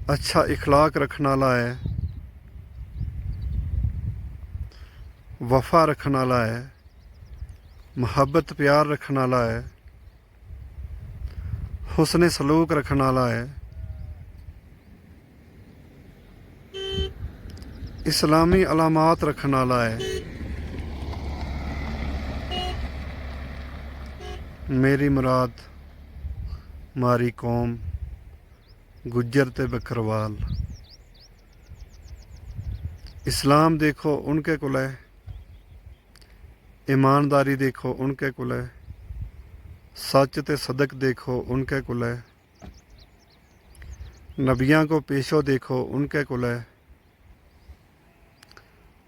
अच्छा इखलाक रखने वाला है, वफा रखने वाला है, मोहब्बत प्यार रखने वाला है, हुस्न सलूक रखने वाला है, इस्लामी अलामात रखने वाला है। मेरी मुराद मारी कौम गुज्जर ते बकरवाल। इस्लाम देखो उनके कुल है, ईमानदारी देखो उनके कुल है, सच ते सदक देखो उनके कुल है, नबियां को पेशो देखो उनके कुल है,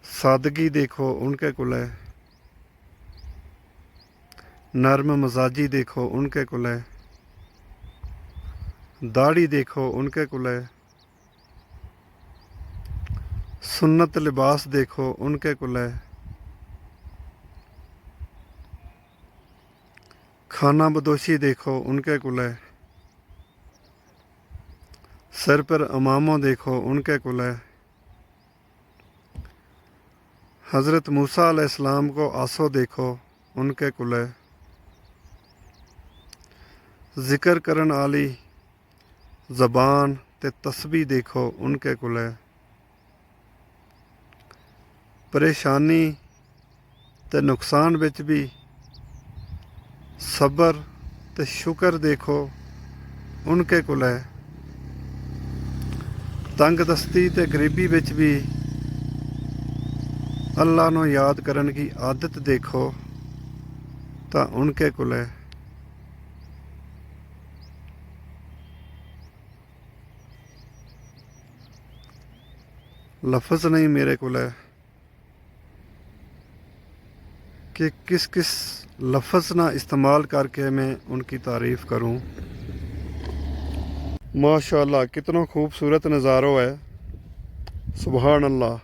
सादगी देखो उनके कुल है, नर्म मजाजी देखो उनके कुल है, दाढ़ी देखो उनके कुल है, सुन्नत लिबास देखो उनके कुल है, खाना बदोशी देखो उनके कुल है, सिर पर अमामों देखो उनके कुल है, हज़रत मूसा अलैहिस्सलाम को आसो देखो उनके कुल है, ज़िक्र करन आली ज़बान ते तस्बीह देखो उनके कुल है, परेशानी ते नुकसान विच भी सबर ते शुक्र देखो उनके कुल है, तंग दस्ती ते गरीबी विच भी अल्लाह नू याद करन की आदत देखो तो उनके कुल है। लफ्ज़ नहीं मेरे कुल है कि किस किस लफ्ज़ ना इस्तेमाल करके मैं उनकी तारीफ़ करूं। माशाअल्लाह कितना खूबसूरत नज़ारो है, सुबहान अल्लाह।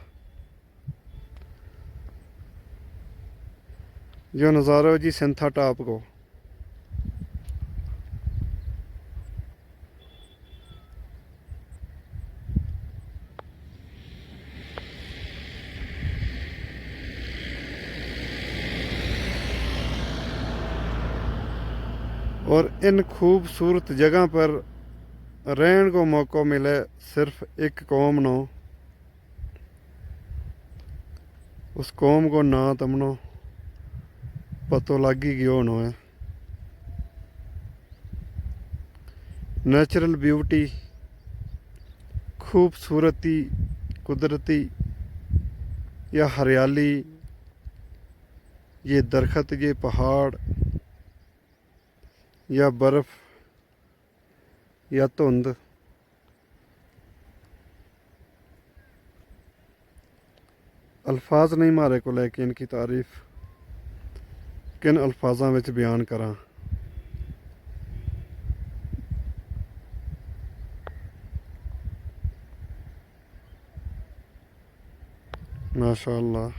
जो नज़ारो जी सिंथा टॉप को, और इन खूबसूरत जगह पर रहने को मौका मिले सिर्फ एक कौम नो, उस कौम को ना तमनो पतो लग ही गयो होना है। नेचुरल ब्यूटी, खूबसूरती, कुदरती या हरियाली, ये दरख्त, ये पहाड़ या बर्फ़ या धुंध, अल्फाज नहीं मारे को लेके इनकी तारीफ़ किन अल्फाजा में बयान करा। माशाअल्लाह।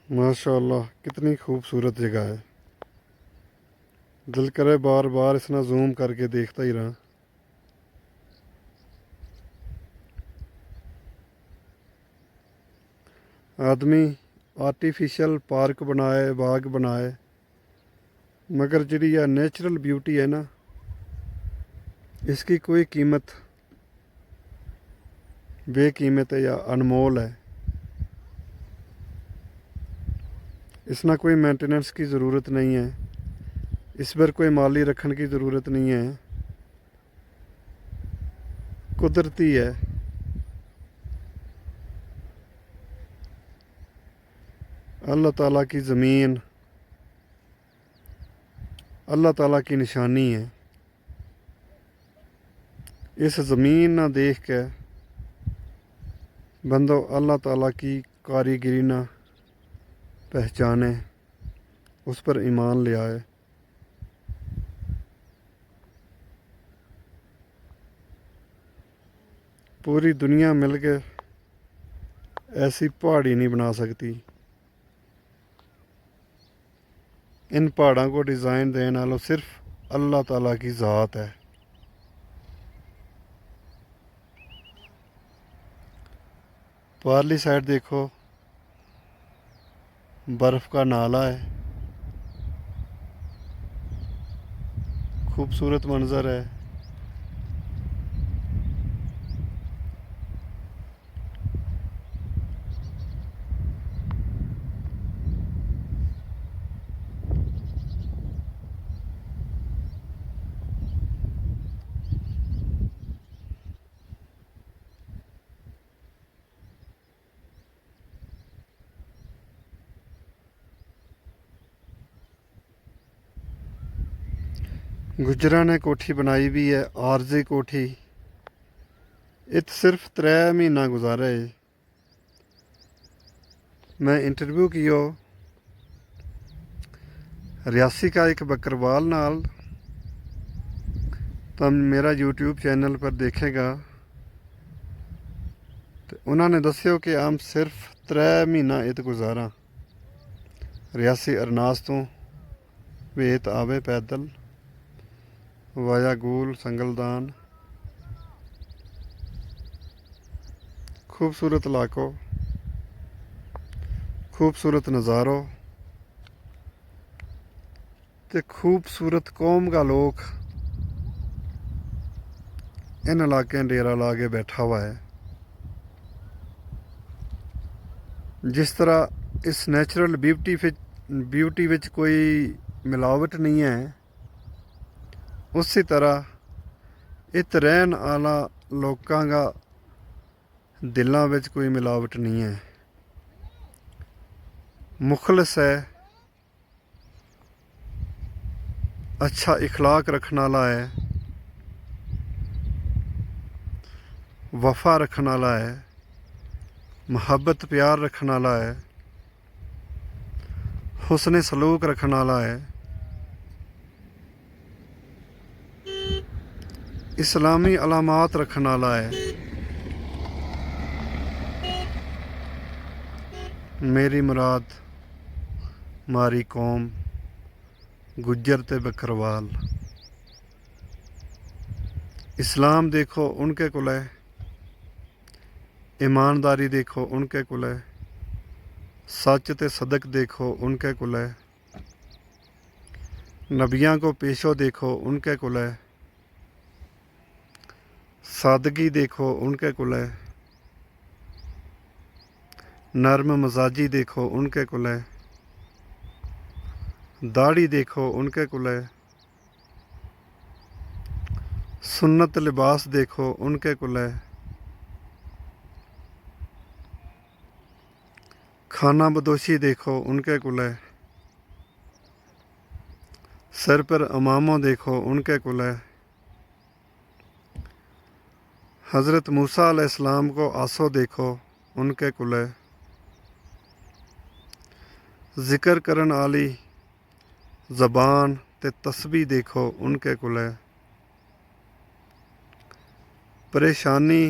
माशाअल्लाह कितनी खूबसूरत जगह है, दिल करे बार बार इसना जूम करके देखता ही रहा। आदमी आर्टिफिशियल पार्क बनाए, बाग बनाए, मगर जी यह नेचुरल ब्यूटी है ना, इसकी कोई कीमत बेकीमत है या अनमोल है। इसना कोई मेंटेनेंस की ज़रूरत नहीं है, इस पर कोई माली रखन की ज़रूरत नहीं है, कुदरती है। अल्लाह ताला की ज़मीन अल्लाह ताला की निशानी है। इस ज़मीन ना देख के बंदो अल्लाह ताला की कारीगरी ना पहचाने, उस पर ईमान ले आए। पूरी दुनिया मिलकर ऐसी पहाड़ी नहीं बना सकती। इन पहाड़ों को डिज़ाइन देने वालों सिर्फ अल्लाह ताला की ज़ात है। पारली साइड देखो, बर्फ़ का नाला है, खूबसूरत मंज़र है। गुजरा ने कोठी बनाई भी है, आरजी कोठी। इत सिर्फ 3 महीना गुजारे। मैं इंटरव्यू कियो रियासी का एक बकरवाल नाल, तो मेरा यूट्यूब चैनल पर देखेगा तो उन्होंने दस्यो कि हम सिर्फ 3 महीना इत गुजारा। रियासी अरनास तो वेत आवे पैदल वाया गूल संगलदान। खूबसूरत इलाको, खूबसूरत नज़ारो ते खूबसूरत कौम का लोग इन इलाके डेरा ला के बैठा हुआ है। जिस तरह इस नेचुरल ब्यूटी विच कोई मिलावट नहीं है, उसी तरह इत रहन आला लोकां का दिलों विच कोई मिलावट नहीं है। मुखलस है, अच्छा इखलाक रखने वाला है, वफा रखने वाला है, मोहब्बत प्यार रखने वाला है, हुस्न सलूक रखने वाला है, इस्लामी अलामात रखने वाला है। मेरी मुराद मारी कौम गुज्जर ते बकरवाल। इस्लाम देखो उनके कुल है, ईमानदारी देखो उनके कुल है, सच ते सदक देखो उनके कुल है, नबियां को पेशो देखो उनके कुल है, सादगी देखो उनके कुल है, नर्म मजाजी देखो उनके कुल है, दाढ़ी देखो उनके कुल है, सुन्नत लिबास देखो उनके कुल है, खाना बदोशी देखो उनके कुल है, सर पर अमामों देखो उनके कुल है, हज़रत मूसा अलैहिस्सलाम को आसो देखो उनके कुल है, ज़िक्र करन आली ज़बान ते तस्बीह देखो उनके कुल है, परेशानी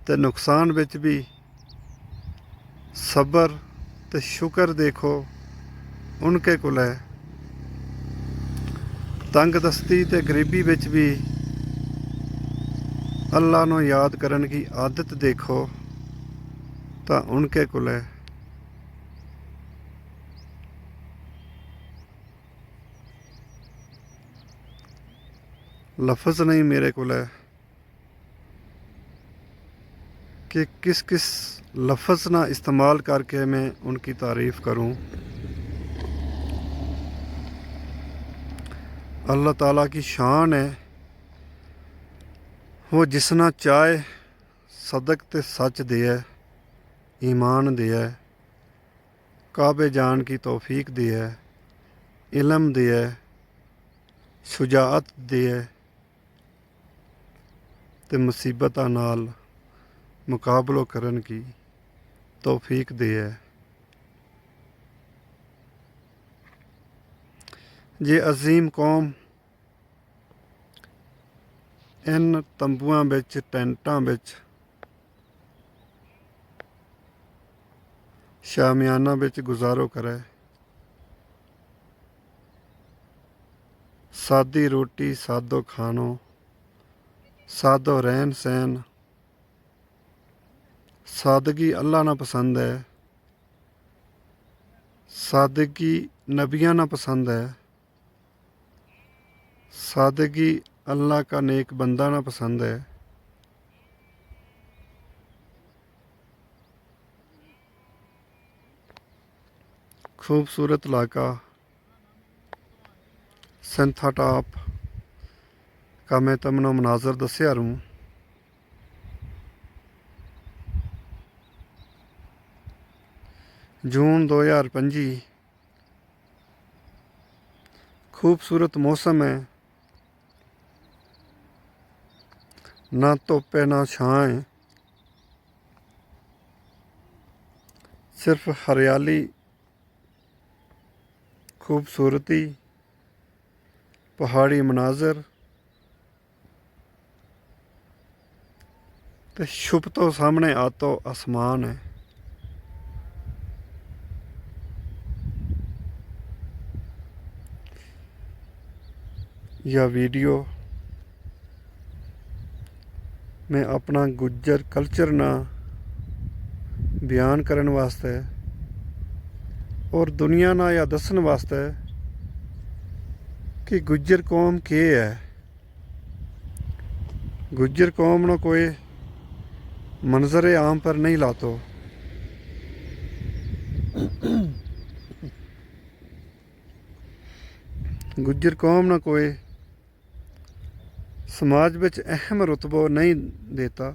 ते नुकसान विच भी सबर ते शुक्र देखो उनके कुल है, तंग दस्ती ते गरीबी विच भी अल्लाह नू याद करन की आदत देखो तो उनके कुल है। लफ्ज़ नहीं मेरे कुल है कि किस किस लफ्ज़ ना इस्तेमाल करके मैं उनकी तारीफ़ करूं। अल्लाह ताला की शान है, वो जिसना चाहे सदक ते सच दिए, ईमान दिए, काबे जान की तौफीक दिए, इल्म दिए, शुजाअत दिए ते मुसीबतां नाल मुकाबलो करन की तौफीक दे है। जे अजीम कौम इन तंबुआं विच टेंटां विच शामियाना विच गुजारो करे, सादी रोटी सादो खानो सादो रहन सहन, सादगी अल्लाह ना पसंद है, सादगी नबियाँ ना पसंद है, सादगी अल्लाह का नेक बंदा ना पसंद है। खूबसूरत इलाका सिंथा टॉप का मैं तमनो मनाजर दस्या रूँ। जून 2025 खूबसूरत मौसम है, ना धुप है ना छां है, सिर्फ हरियाली खूबसूरती पहाड़ी मनाजर ते छुप तो सामने आतो आसमान है। यह वीडियो मैं अपना गुज्जर कल्चर ना बयान करने वास्ते और दुनिया ना यह दसन वास्ते कि गुज्जर कौम के है। गुज्जर कौम ना कोई मंजर आम पर नहीं लातो। गुज्जर कौम ना कोई समाज विच अहम रुतबो नहीं देता।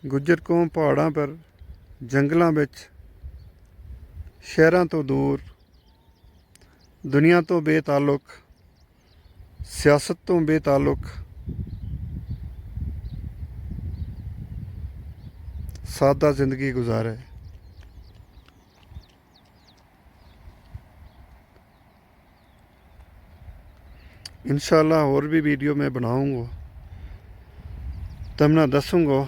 गुज्जर कौम पहाड़ों पर जंगलों विच शहरों तो दूर दुनिया तो बेताल्लुक सियासत तो बेताल्लुक सादा जिंदगी गुजारे। इंशाल्लाह और भी वीडियो मैं बनाऊंगा, तमना दसूंगा।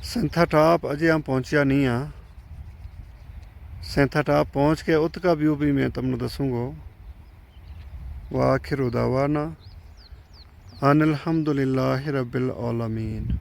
सिंथा टॉप अजे हम पहुंचा नहीं हाँ, सिंथा टॉप पहुंच के उत का व्यू भी मैं तमने दसूंगा। व आखिर दावाना अनिल हम्दुलिल्लाहि रब्बिल आलमीन।